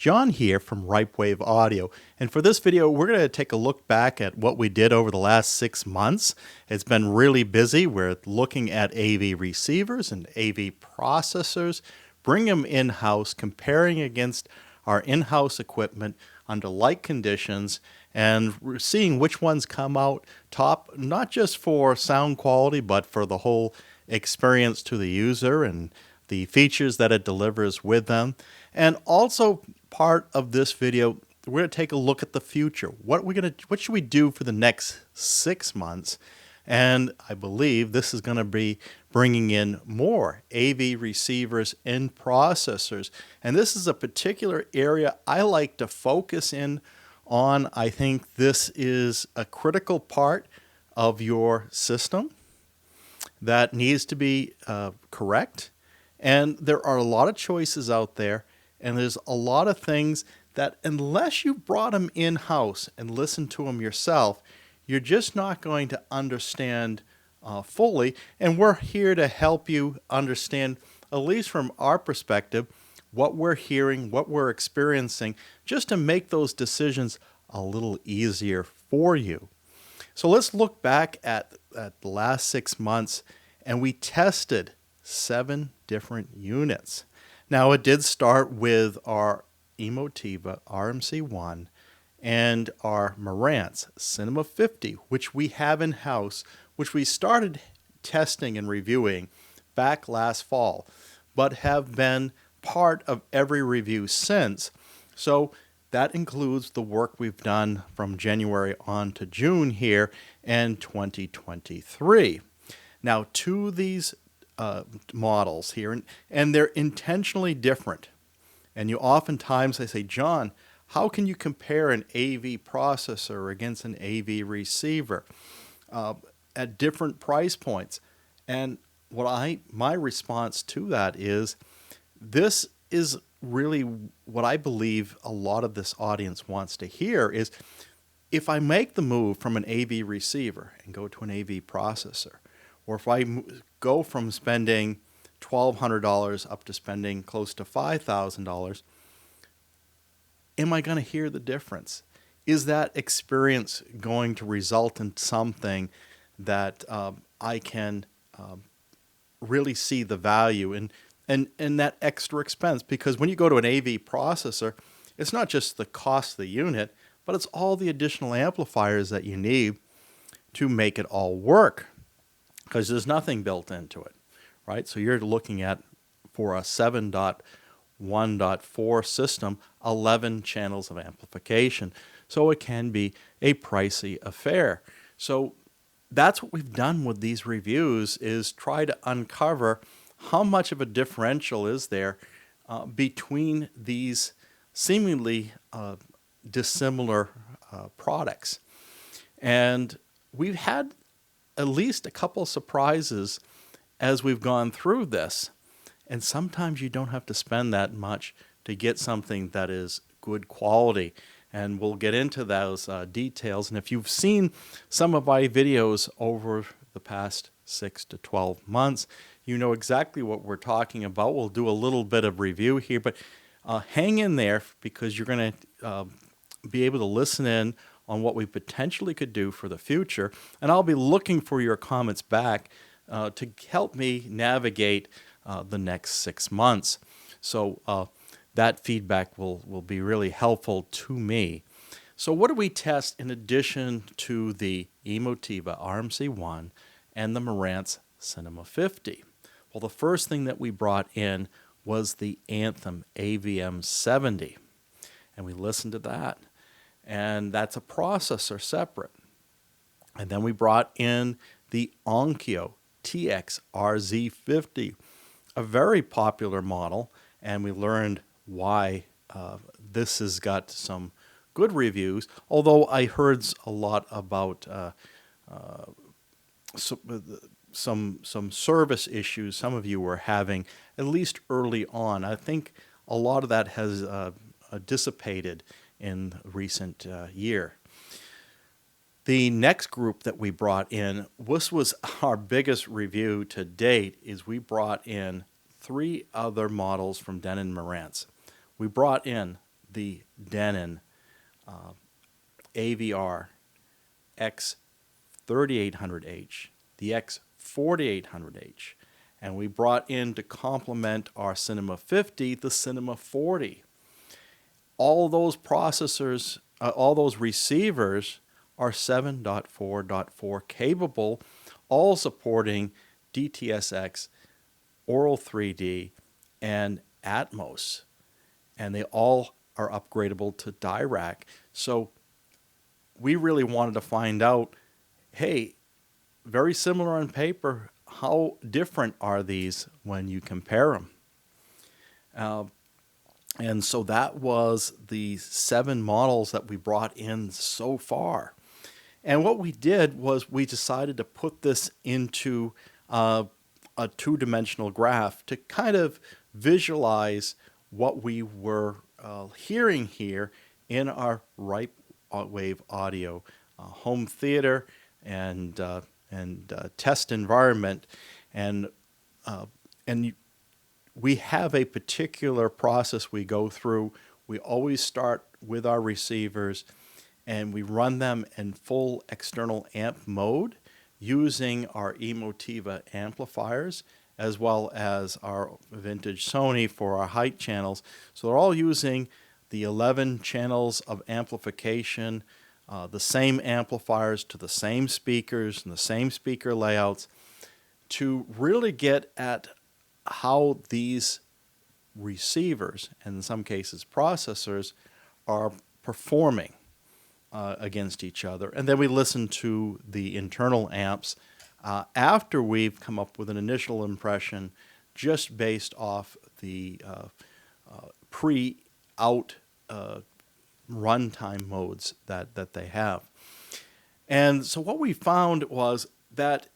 John here from Ripewave Audio, and for this video we're going to take a look back at what we did over the last 6 months. It's been really busy. We're looking at AV receivers and AV processors, bring them in-house, comparing against our in-house equipment under like conditions, and we're seeing which ones come out top, not just for sound quality, but for the whole experience to the user and the features that it delivers with them. And also part of this video, we're going to take a look at the future. What should we do for the next 6 months? And I believe this is going to be bringing in more AV receivers and processors. And this is a particular area I like to focus in on. I think this is a critical part of your system that needs to be correct. And there are a lot of choices out there, and there's a lot of things that unless you brought them in-house and listened to them yourself, you're just not going to understand fully. And we're here to help you understand, at least from our perspective, what we're hearing, what we're experiencing, just to make those decisions a little easier for you. So let's look back at the last 6 months, and we tested 7 different units. Now it did start with our Emotiva RMC-1 and our Marantz Cinema 50, which we have in-house, which we started testing and reviewing back last fall, but have been part of every review since. So that includes the work we've done from January on to June here in 2023. Now, to these models here, and they're intentionally different. And you oftentimes they say, John, how can you compare an AV processor against an AV receiver at different price points? And my response to that is, this is really what I believe a lot of this audience wants to hear is, if I make the move from an AV receiver and go to an AV processor, or if I go from spending $1,200 up to spending close to $5,000, am I going to hear the difference? Is that experience going to result in something that I can really see the value in, and that extra expense? Because when you go to an AV processor, it's not just the cost of the unit, but it's all the additional amplifiers that you need to make it all work, because there's nothing built into it, right? So you're looking at, for a 7.1.4 system, 11 channels of amplification. So it can be a pricey affair. So that's what we've done with these reviews, is try to uncover how much of a differential is there between these seemingly dissimilar products. And we've had at least a couple of surprises as we've gone through this. And sometimes you don't have to spend that much to get something that is good quality. And we'll get into those details. And if you've seen some of my videos over the past 6 to 12 months, you know exactly what we're talking about. We'll do a little bit of review here, but hang in there, because you're going to be able to listen in on what we potentially could do for the future. And I'll be looking for your comments back to help me navigate the next 6 months. So that feedback will be really helpful to me. So what do we test in addition to the Emotiva RMC-1 and the Marantz Cinema 50? Well, the first thing that we brought in was the Anthem AVM-70, and we listened to that. And that's a processor separate. And then we brought in the Onkyo TX-RZ50, a very popular model, and we learned why this has got some good reviews, although I heard a lot about some service issues some of you were having, at least early on. I think a lot of that has dissipated in recent year. The next group that we brought in, this was our biggest review to date, is we brought in 3 other models from Denon Marantz. We brought in the Denon AVR-X3800H, the X4800H, and we brought in to complement our Cinema 50 the Cinema 40. All those processors, all those receivers are 7.4.4 capable, all supporting DTS:X, Aural 3D, and Atmos, and they all are upgradable to DIRAC. So we really wanted to find out, hey, very similar on paper, how different are these when you compare them? And so that was the 7 models that we brought in so far. And what we did was we decided to put this into a 2-dimensional graph to kind of visualize what we were hearing here in our Ripewave audio home theater and test environment, and we have a particular process we go through. We always start with our receivers, and we run them in full external amp mode using our Emotiva amplifiers, as well as our vintage Sony for our height channels. So they're all using the 11 channels of amplification, the same amplifiers to the same speakers and the same speaker layouts, to really get at how these receivers, and in some cases processors, are performing against each other. And then we listen to the internal amps after we've come up with an initial impression just based off the pre-out runtime modes that they have. And so what we found was that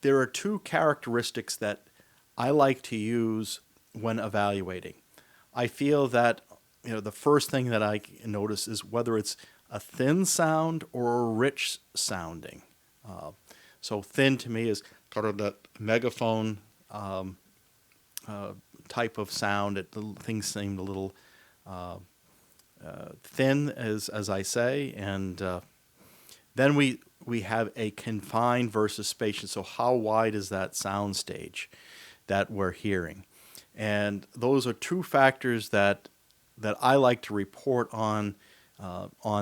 there are 2 characteristics that I like to use when evaluating. I feel that the first thing that I notice is whether it's a thin sound or a rich sounding. So thin to me is sort of the megaphone type of sound. Things seem a little thin, as I say, and then we have a confined versus spacious. So how wide is that sound stage that we're hearing? And those are 2 factors that I like to report on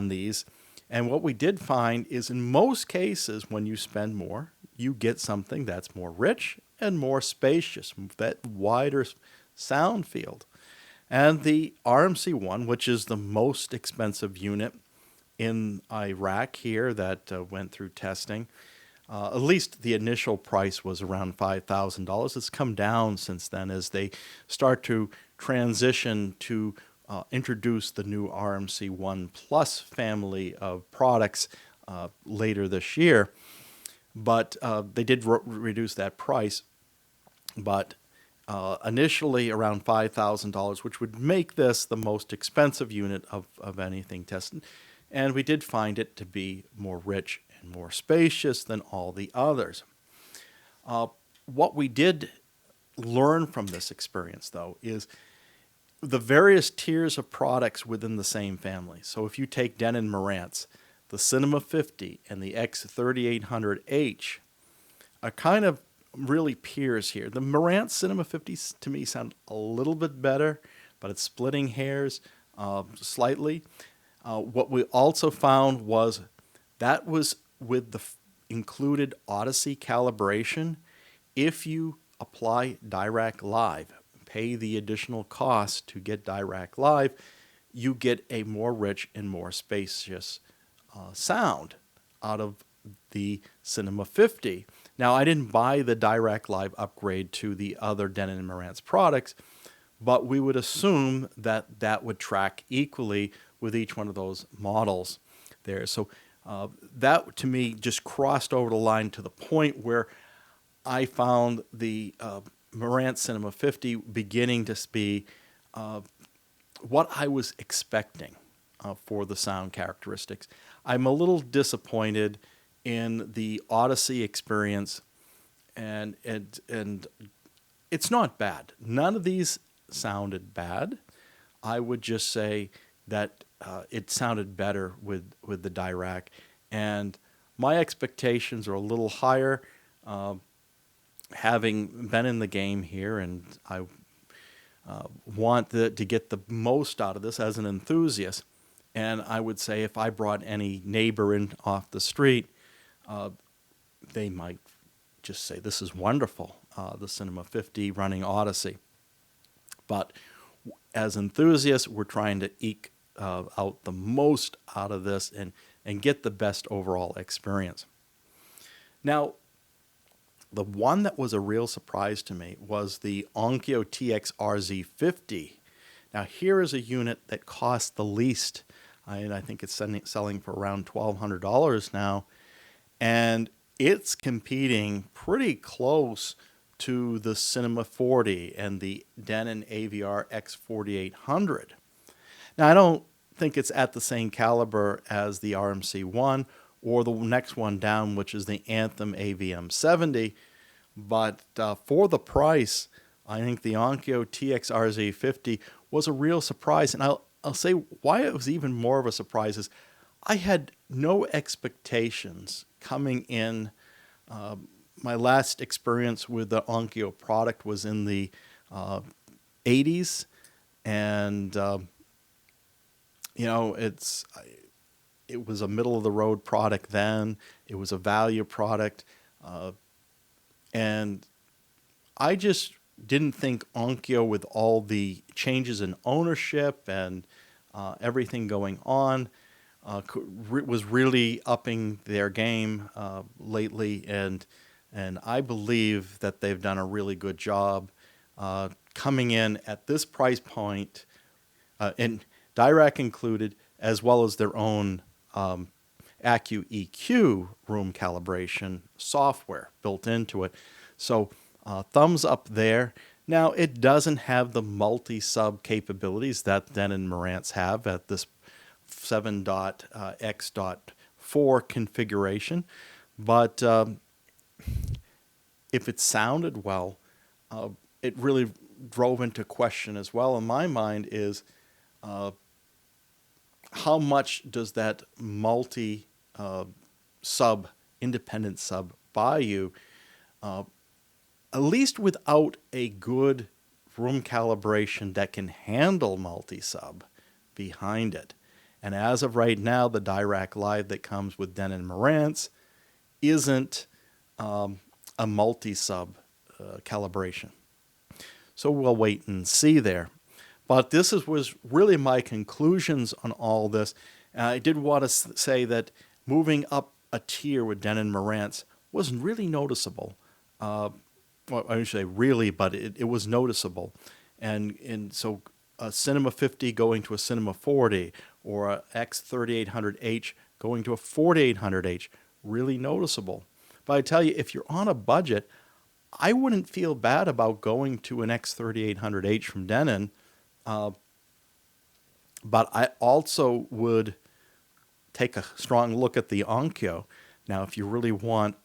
these. And what we did find is in most cases, when you spend more, you get something that's more rich and more spacious, that wider sound field. And the RMC-1, which is the most expensive unit in Iraq here that went through testing, at least the initial price was around $5,000. It's come down since then as they start to transition to introduce the new RMC-1 Plus family of products later this year. But they did reduce that price. But initially around $5,000, which would make this the most expensive unit of anything tested. And we did find it to be more rich and more spacious than all the others. What we did learn from this experience, though, is the various tiers of products within the same family. So if you take Denon Marantz, the Cinema 50 and the X3800H are kind of really peers here. The Marantz Cinema 50 to me sound a little bit better, but it's splitting hairs slightly. What we also found was that was with the included Odyssey calibration. If you apply DIRAC Live, pay the additional cost to get DIRAC Live, you get a more rich and more spacious sound out of the Cinema 50. Now, I didn't buy the DIRAC Live upgrade to the other Denon and Marantz products, but we would assume that that would track equally with each one of those models there. So that, to me, just crossed over the line to the point where I found the Marantz Cinema 50 beginning to be what I was expecting for the sound characteristics. I'm a little disappointed in the Odyssey experience, and it's not bad. None of these sounded bad. I would just say that it sounded better with the Dirac, and my expectations are a little higher. Having been in the game here, and I want to get the most out of this as an enthusiast. And I would say if I brought any neighbor in off the street, they might just say, this is wonderful, the Cinema 50 running Odyssey. But as enthusiasts, we're trying to eke out the most out of this and get the best overall experience. Now, the one that was a real surprise to me was the Onkyo TX-RZ50. Now, here is a unit that costs the least. I think it's selling for around $1,200 now, and it's competing pretty close to the Cinema 40 and the Denon AVR-X4800. Now, I don't think it's at the same caliber as the RMC-1 or the next one down, which is the Anthem AVM-70, but for the price, I think the Onkyo TX-RZ50 was a real surprise. And I'll say why it was even more of a surprise is I had no expectations coming in. My last experience with the Onkyo product was in the 80s, and you know, it was a middle-of-the-road product then. It was a value product. And I just didn't think Onkyo, with all the changes in ownership and everything going on, was really upping their game lately. And I believe that they've done a really good job coming in at this price point, and Dirac included, as well as their own Accu EQ room calibration software built into it. So thumbs up there. Now, it doesn't have the multi-sub capabilities that Denon and Marantz have at this 7.x.4 configuration, but if it sounded well, it really drove into question as well in my mind is how much does that multi-sub, independent sub buy you, at least without a good room calibration that can handle multi-sub behind it. And as of right now, the Dirac Live that comes with Denon and Marantz isn't a multi-sub calibration. So we'll wait and see there. But this was really my conclusions on all this. I did want to say that moving up a tier with Denon and Marantz wasn't really noticeable. Well, I should say really, but it was noticeable. And so a Cinema 50 going to a Cinema 40 or a X3800H going to a 4800H, really noticeable. But I tell you, if you're on a budget, I wouldn't feel bad about going to an X3800H from Denon. But I also would take a strong look at the Onkyo. Now, if you really want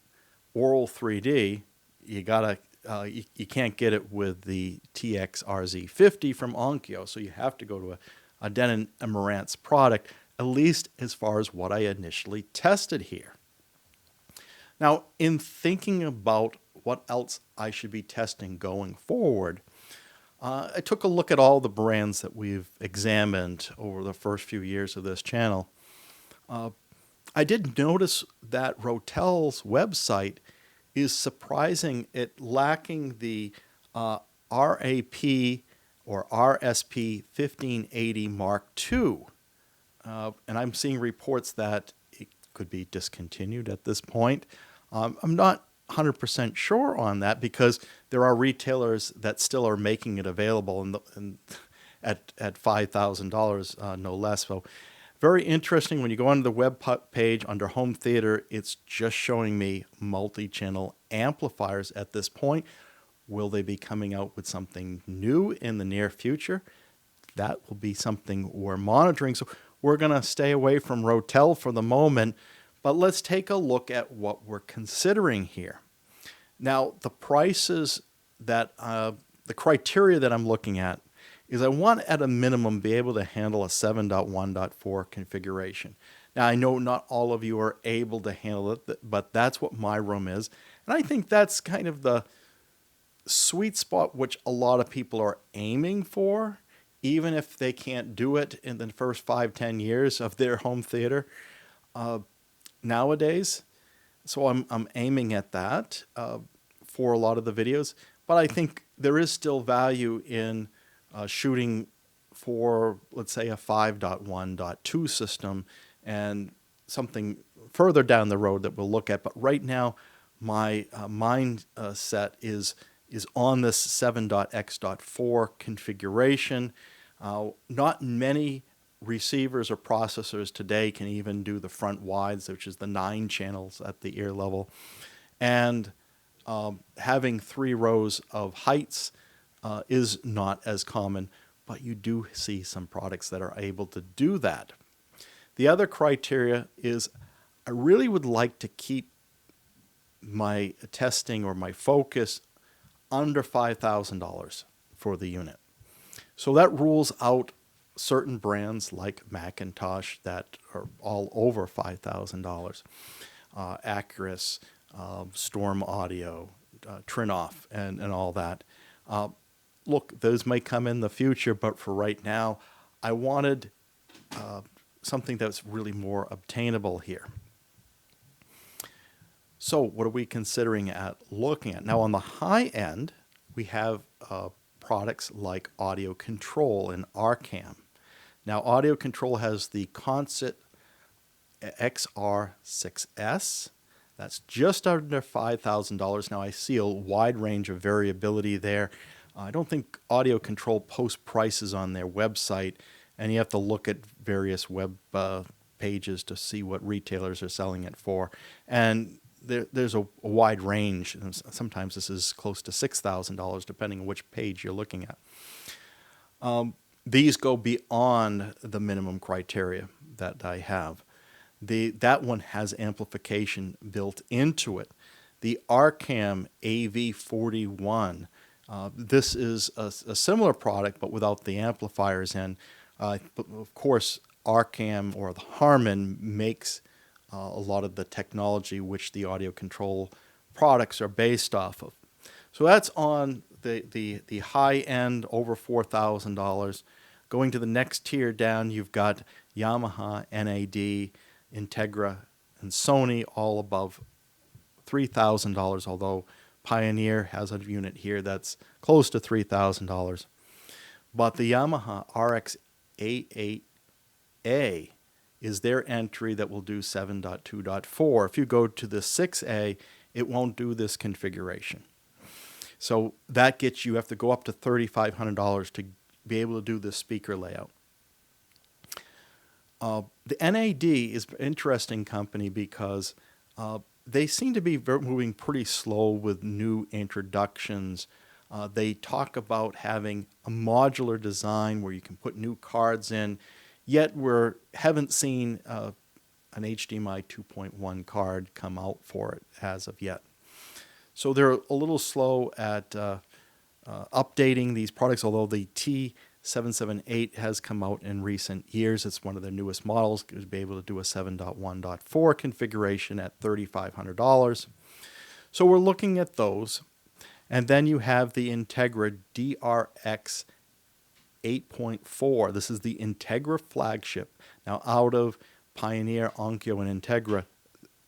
oral 3D, you gotta you can't get it with the TX-RZ50 from Onkyo, so you have to go to a Denon and Marantz product, at least as far as what I initially tested here. Now, in thinking about what else I should be testing going forward, I took a look at all the brands that we've examined over the first few years of this channel. I did notice that Rotel's website is surprising it lacking the RAP or RSP 1580 Mark II. And I'm seeing reports that it could be discontinued at this point. I'm not 100% sure on that because there are retailers that still are making it available at $5,000, no less. So very interesting. When you go onto the web page under home theater, it's just showing me multi-channel amplifiers at this point. Will they be coming out with something new in the near future? That will be something we're monitoring. So we're going to stay away from Rotel for the moment, but let's take a look at what we're considering here. Now, the prices that, the criteria that I'm looking at is I want at a minimum be able to handle a 7.1.4 configuration. Now I know not all of you are able to handle it, but that's what my room is. And I think that's kind of the sweet spot which a lot of people are aiming for, even if they can't do it in the first 5-10 years of their home theater nowadays. So I'm aiming at that for a lot of the videos. But I think there is still value in shooting for, let's say, a 5.1.2 system and something further down the road that we'll look at. But right now, my mindset is on this 7.x.4 configuration. Not many receivers or processors today can even do the front wides, which is the 9 channels at the ear level. And having 3 rows of heights is not as common, but you do see some products that are able to do that. The other criteria is I really would like to keep my testing or my focus under $5,000 for the unit. So that rules out certain brands like Macintosh that are all over $5,000. Acurus, Storm Audio, Trinoff, and all that. Look, those may come in the future, but for right now, I wanted something that's really more obtainable here. So what are we considering at looking at? Now on the high end, we have products like Audio Control and Arcam. Now Audio Control has the Concert XR6S. That's just under $5,000. Now I see a wide range of variability there. I don't think Audio Control posts prices on their website, and you have to look at various web pages to see what retailers are selling it for. And there's a wide range. Sometimes this is close to $6,000, depending on which page you're looking at. These go beyond the minimum criteria that I have. That one has amplification built into it. The Arcam AV41, this is a similar product, but without the amplifiers in. But of course, Arcam or the Harman makes a lot of the technology which the Audio Control products are based off of. So that's on the high end, over $4,000. Going to the next tier down, you've got Yamaha, NAD, Integra, and Sony, all above $3,000, although Pioneer has a unit here that's close to $3,000. But the Yamaha RX88A is their entry that will do 7.2.4. If you go to the 6A, it won't do this configuration. So that gets you have to go up to $3,500 to be able to do this speaker layout. The NAD is an interesting company because they seem to be moving pretty slow with new introductions. They talk about having a modular design where you can put new cards in, yet we haven't seen an HDMI 2.1 card come out for it as of yet. So they're a little slow at updating these products, although the T778 has come out in recent years. It's one of their newest models. To be able to do a 7.1.4 configuration at $3,500. So we're looking at those. And then you have the Integra DRX 8.4. This is the Integra flagship. Now out of Pioneer, Onkyo, and Integra,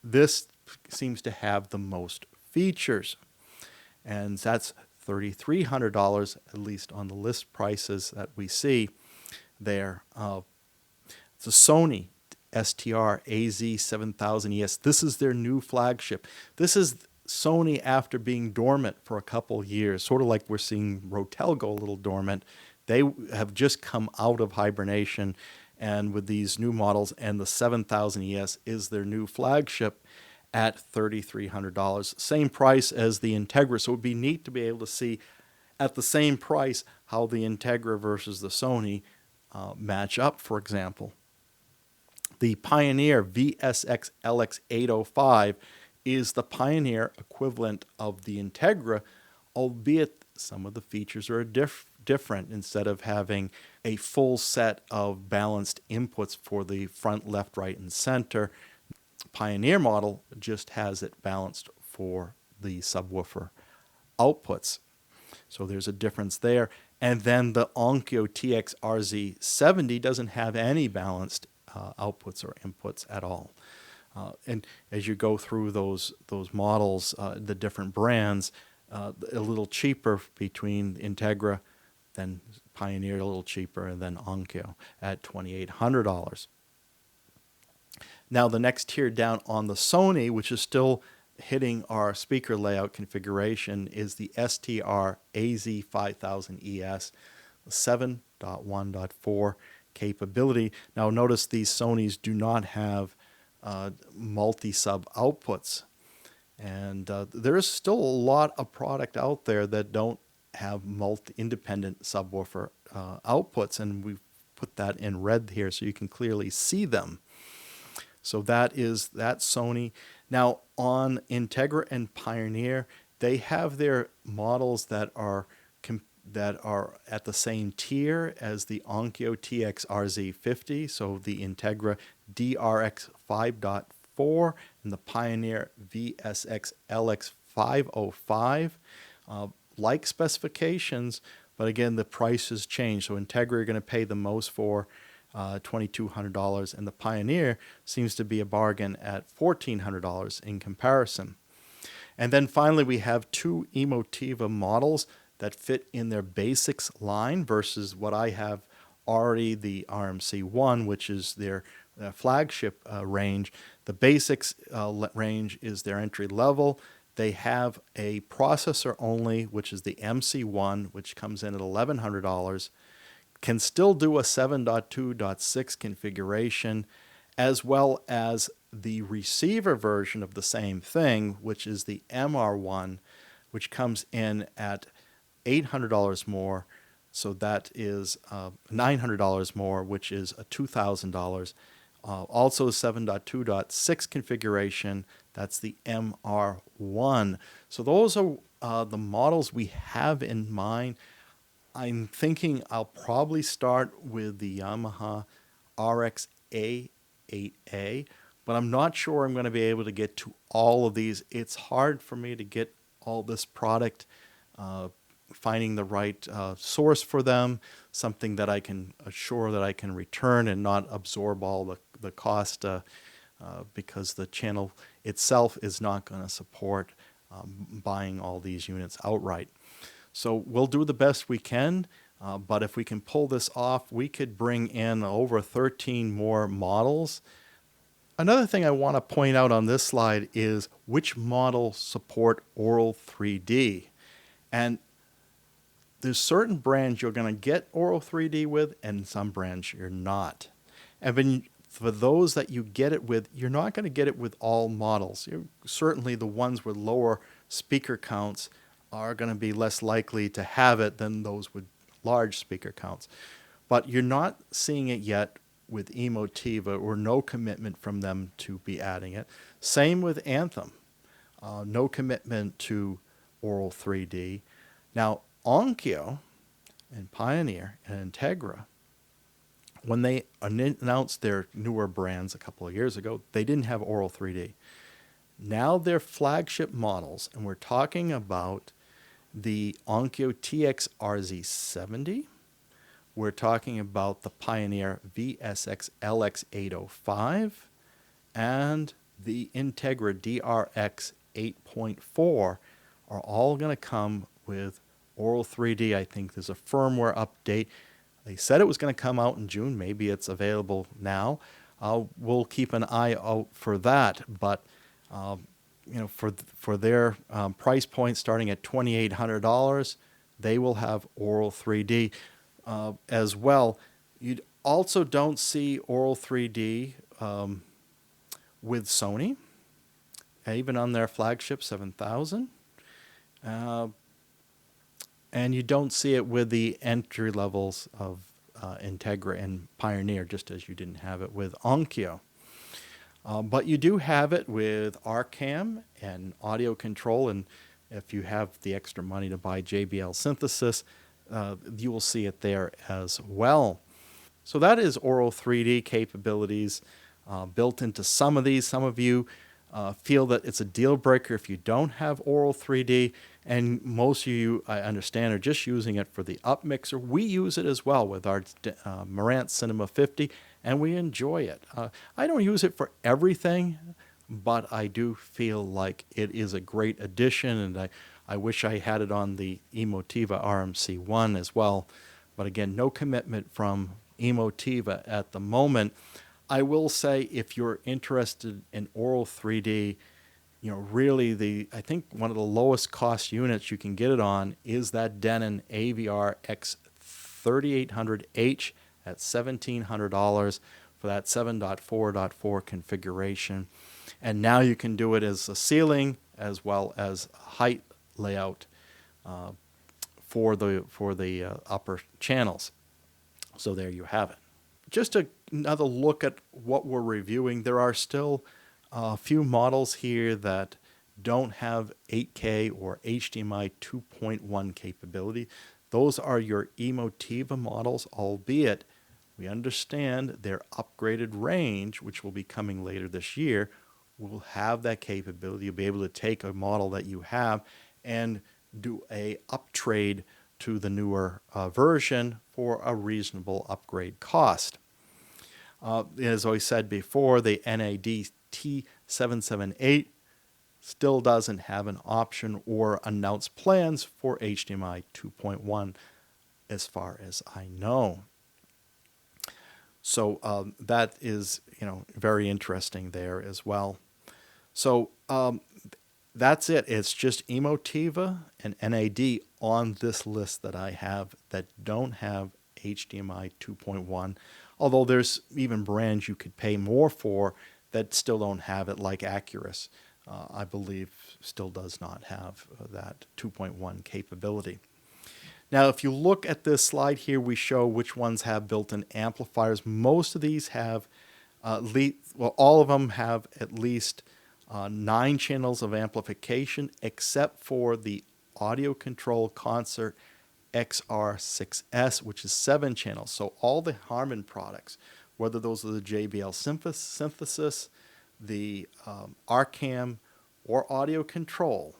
this seems to have the most features. And that's $3,300, at least on the list prices that we see there. It's a Sony STR AZ7000ES. This is their new flagship. This is Sony after being dormant for a couple years, sort of like we're seeing Rotel go a little dormant. They have just come out of hibernation, and with these new models, and the 7000ES is their new flagship at $3,300. Same price as the Integra, so it would be neat to be able to see at the same price how the Integra versus the Sony match up, for example. The Pioneer VSX LX805 is the Pioneer equivalent of the Integra, albeit some of the features are different. Instead of having a full set of balanced inputs for the front, left, right, and center, Pioneer model just has it balanced for the subwoofer outputs. So there's a difference there. And then the Onkyo TX-RZ50 doesn't have any balanced outputs or inputs at all. And as you go through those models, the different brands, a little cheaper between Integra, then Pioneer a little cheaper, and then Onkyo at $2,800. Now the next tier down on the Sony, which is still hitting our speaker layout configuration, is the STR AZ5000ES 7.1.4 capability. Now notice these Sonys do not have multi-sub outputs, and there is still a lot of product out there that don't have independent subwoofer outputs, and we've put that in red here so you can clearly see them. So that is that Sony. Now on Integra and Pioneer, they have their models that are at the same tier as the Onkyo TX-RZ50, so the Integra DRX 5.4 and the Pioneer VSX LX505. Like specifications, but again, the prices change. So Integra you're going to pay the most for, $2,200, and the Pioneer seems to be a bargain at $1,400 in comparison. And then finally, we have two Emotiva models that fit in their BASX line versus what I have already, the RMC-1, which is their flagship range. The BASX range is their entry level. They have a processor only, which is the MC1, which comes in at $1,100. Can still do a 7.2.6 configuration, as well as the receiver version of the same thing, which is the MR1, which comes in at $800 more. So that is $900 more, which is a $2,000. Also 7.2.6 configuration, that's the MR1. So those are the models we have in mind. I'm thinking I'll probably start with the Yamaha RX-A8A, but I'm not sure I'm going to be able to get to all of these. It's hard for me to get all this product, finding the right source for them, something that I can assure that I can return and not absorb all the cost because the channel itself is not going to support buying all these units outright. So we'll do the best we can, but if we can pull this off, we could bring in over 13 more models. Another thing I want to point out on this slide is which models support Aural 3D. And there's certain brands you're going to get Aural 3D with, and some brands you're not. And for those that you get it with, you're not going to get it with all models. Certainly the ones with lower speaker counts are going to be less likely to have it than those with large speaker counts. But you're not seeing it yet with Emotiva, or no commitment from them to be adding it. Same with Anthem. No commitment to Aural 3D. Now, Onkyo and Pioneer and Integra, when they announced their newer brands a couple of years ago, they didn't have Aural 3D. Now their flagship models, and we're talking about the Onkyo TX-RZ50, we're talking about the Pioneer VSX LX805, and the Integra DRX 8.4 are all going to come with Aural 3D. I think there's a firmware update. They said it was going to come out in June. Maybe it's available now. We'll keep an eye out for that. But for their price point starting at $2,800, they will have Aural 3D as well. You also don't see Aural 3D with Sony, even on their flagship 7000. And you don't see it with the entry levels of Integra and Pioneer, just as you didn't have it with Onkyo. But you do have it with RCam and audio control, and if you have the extra money to buy JBL synthesis, you will see it there as well. So that is Auro 3D capabilities built into some of these. Some of you feel that it's a deal breaker if you don't have Auro 3D, and most of you, I understand, are just using it for the up mixer. We use it as well with our Marantz Cinema 50, and we enjoy it. I don't use it for everything, but I do feel like it is a great addition, and I wish I had it on the Emotiva RMC-1 as well. But again, no commitment from Emotiva at the moment. I will say, if you're interested in Auro 3D, you know, really I think one of the lowest cost units you can get it on is that Denon AVR-X3800H at $1,700 for that 7.4.4 configuration. And now you can do it as a ceiling as well as height layout for the upper channels. So there you have it. Just another look at what we're reviewing. There are still a few models here that don't have 8K or HDMI 2.1 capability. Those are your Emotiva models, albeit we understand their upgraded range, which will be coming later this year, will have that capability. You'll be able to take a model that you have and do a uptrade to the newer version for a reasonable upgrade cost. As I said before, the NAD-T778 still doesn't have an option or announced plans for HDMI 2.1 as far as I know. So that is, you know, very interesting there as well. So that's it. It's just Emotiva and NAD on this list that I have that don't have HDMI 2.1, although there's even brands you could pay more for that still don't have it, like Acurus, I believe, still does not have that 2.1 capability. Now, if you look at this slide here, we show which ones have built-in amplifiers. Most of these have, all of them have at least 9 channels of amplification, except for the Audio Control Concert XR6S, which is 7 channels. So all the Harman products, whether those are the JBL Synthesis, the Arcam, or Audio Control,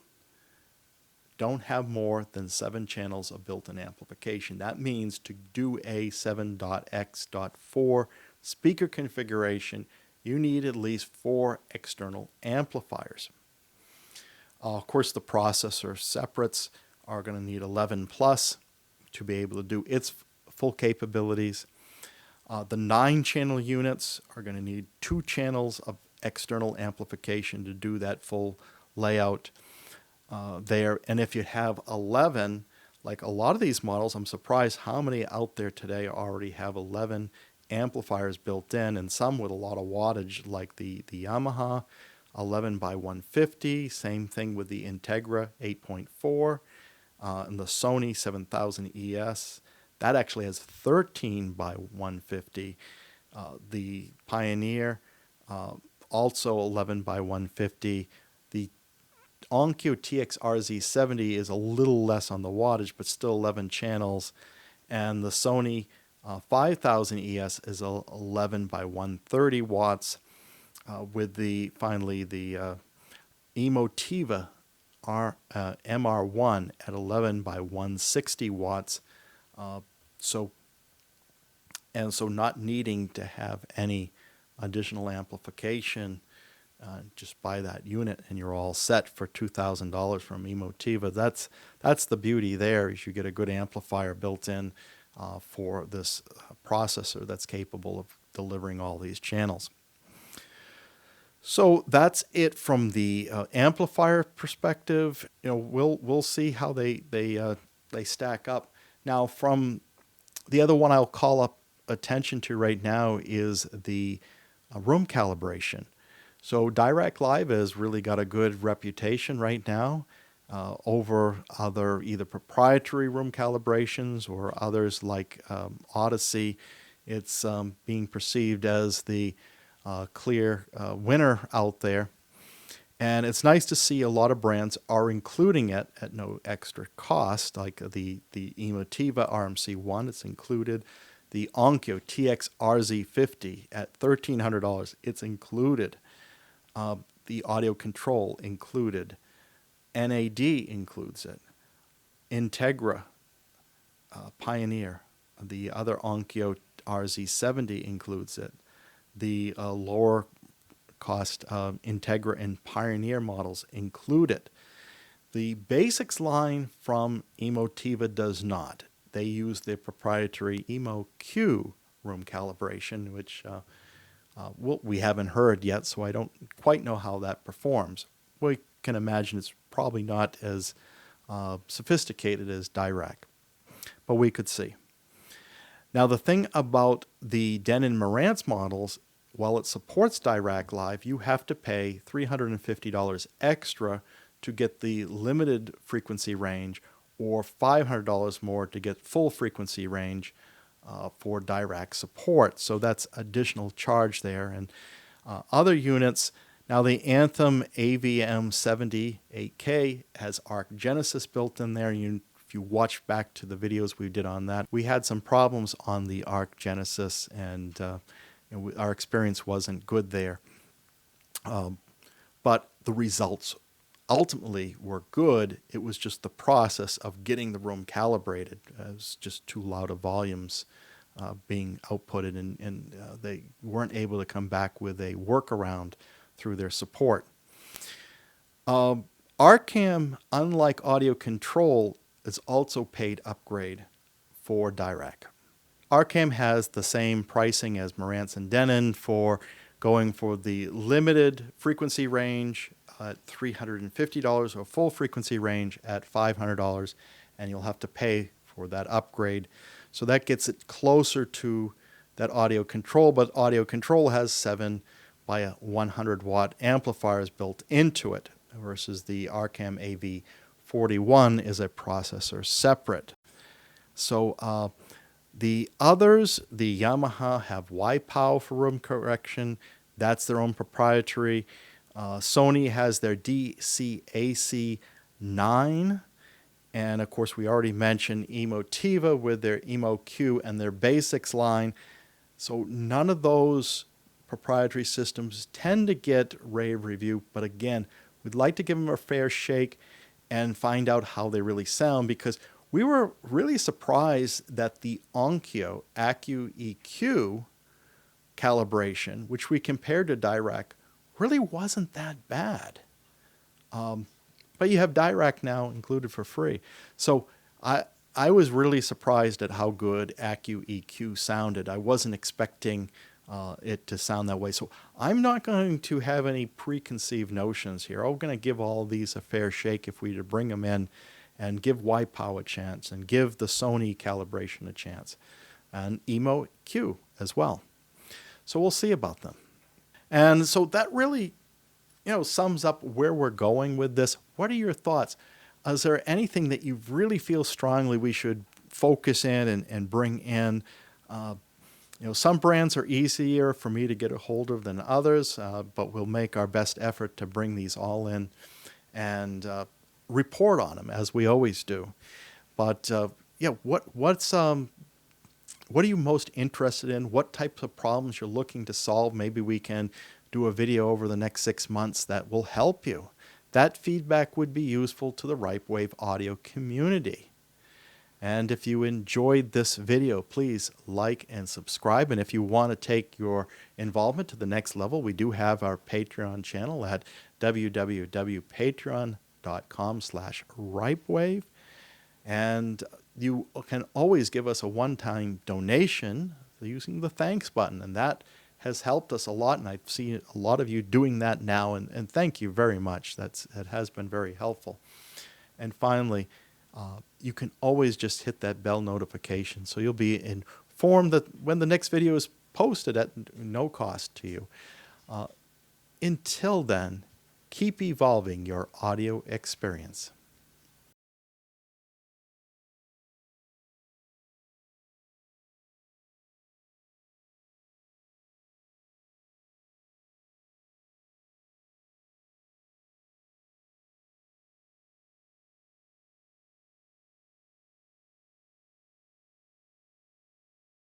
don't have more than 7 channels of built-in amplification. That means to do a 7.x.4 speaker configuration, you need at least 4 external amplifiers. Of course, the processor separates are going to need 11 plus to be able to do its full capabilities. The 9-channel units are going to need 2 channels of external amplification to do that full layout there. And if you have 11, like a lot of these models, I'm surprised how many out there today already have 11 amplifiers built in, and some with a lot of wattage, like the Yamaha 11 by 150, same thing with the Integra 8.4, and the Sony 7000 ES. That actually has 13 by 150. The Pioneer, also 11 by 150. The Onkyo TX-RZ50 is a little less on the wattage, but still 11 channels. And the Sony 5000 ES is 11 by 130 watts, with finally the Emotiva MR1 at 11 by 160 watts. So not needing to have any additional amplification, just buy that unit and you're all set for $2,000 from Emotiva. That's the beauty there, is you get a good amplifier built in for this processor that's capable of delivering all these channels. So that's it from the amplifier perspective. You know, we'll see how they stack up. Now, from the other one I'll call up attention to right now is the room calibration. So Direct Live has really got a good reputation right now over other either proprietary room calibrations or others like Odyssey. It's being perceived as the clear winner out there. And it's nice to see a lot of brands are including it at no extra cost, like the Emotiva RMC-1, it's included. The Onkyo TX-RZ50 at $1,300, it's included. The audio control included. NAD includes it. Integra, Pioneer, the other Onkyo RZ70 includes it. The lower cost Integra and Pioneer models include it. The BASX line from Emotiva does not. They use their proprietary EmoQ room calibration, which we haven't heard yet, so I don't quite know how that performs. We can imagine it's probably not as sophisticated as Dirac, but we could see. Now, the thing about the Denon Marantz models, while it supports Dirac Live, you have to pay $350 extra to get the limited frequency range, or $500 more to get full frequency range for Dirac support. So that's additional charge there. And other units, now the Anthem AVM 8K has Arc Genesis built in there. If you watch back to the videos we did on that, we had some problems on the Arc Genesis, and our experience wasn't good there. But the results ultimately were good. It was just the process of getting the room calibrated. It was just too loud of volumes being outputted, and they weren't able to come back with a workaround through their support. Arcam, unlike audio control, is also paid upgrade for Dirac. Arcam has the same pricing as Marantz and Denon for going for the limited frequency range at $350 or full frequency range at $500, and you'll have to pay for that upgrade. So that gets it closer to that audio control, but audio control has 7 by 100 watt amplifiers built into it, versus the Arcam AV41 is a processor separate. So the others, the Yamaha have Y-POW for room correction. That's their own proprietary. Sony has their DCAC9. And of course, we already mentioned Emotiva with their EmoQ and their BASX line. So none of those proprietary systems tend to get rave review. But again, we'd like to give them a fair shake and find out how they really sound, because we were really surprised that the Onkyo AccuEQ calibration, which we compared to Dirac, really wasn't that bad. But you have Dirac now included for free. So I was really surprised at how good AccuEQ sounded. I wasn't expecting it to sound that way. So I'm not going to have any preconceived notions here. I'm going to give all these a fair shake if we to bring them in, and give Y-POW a chance, and give the Sony calibration a chance, and EmoQ as well. So we'll see about them. And so that really, sums up where we're going with this. What are your thoughts? Is there anything that you really feel strongly we should focus in and bring in? Some brands are easier for me to get a hold of than others, but we'll make our best effort to bring these all in and report on them, as we always do. But what are you most interested in? What types of problems you're looking to solve? Maybe we can do a video over the next 6 months that will help you. That feedback would be useful to the Ripewave audio community. And if you enjoyed this video, please like and subscribe. And if you want to take your involvement to the next level, we do have our Patreon channel at www.patreon.com/Ripewave. And you can always give us a one-time donation using the thanks button, and that has helped us a lot, and I've seen a lot of you doing that now, and thank you very much. That has been very helpful. And finally, you can always just hit that bell notification so you'll be informed that when the next video is posted at no cost to you. Until then, keep evolving your audio experience.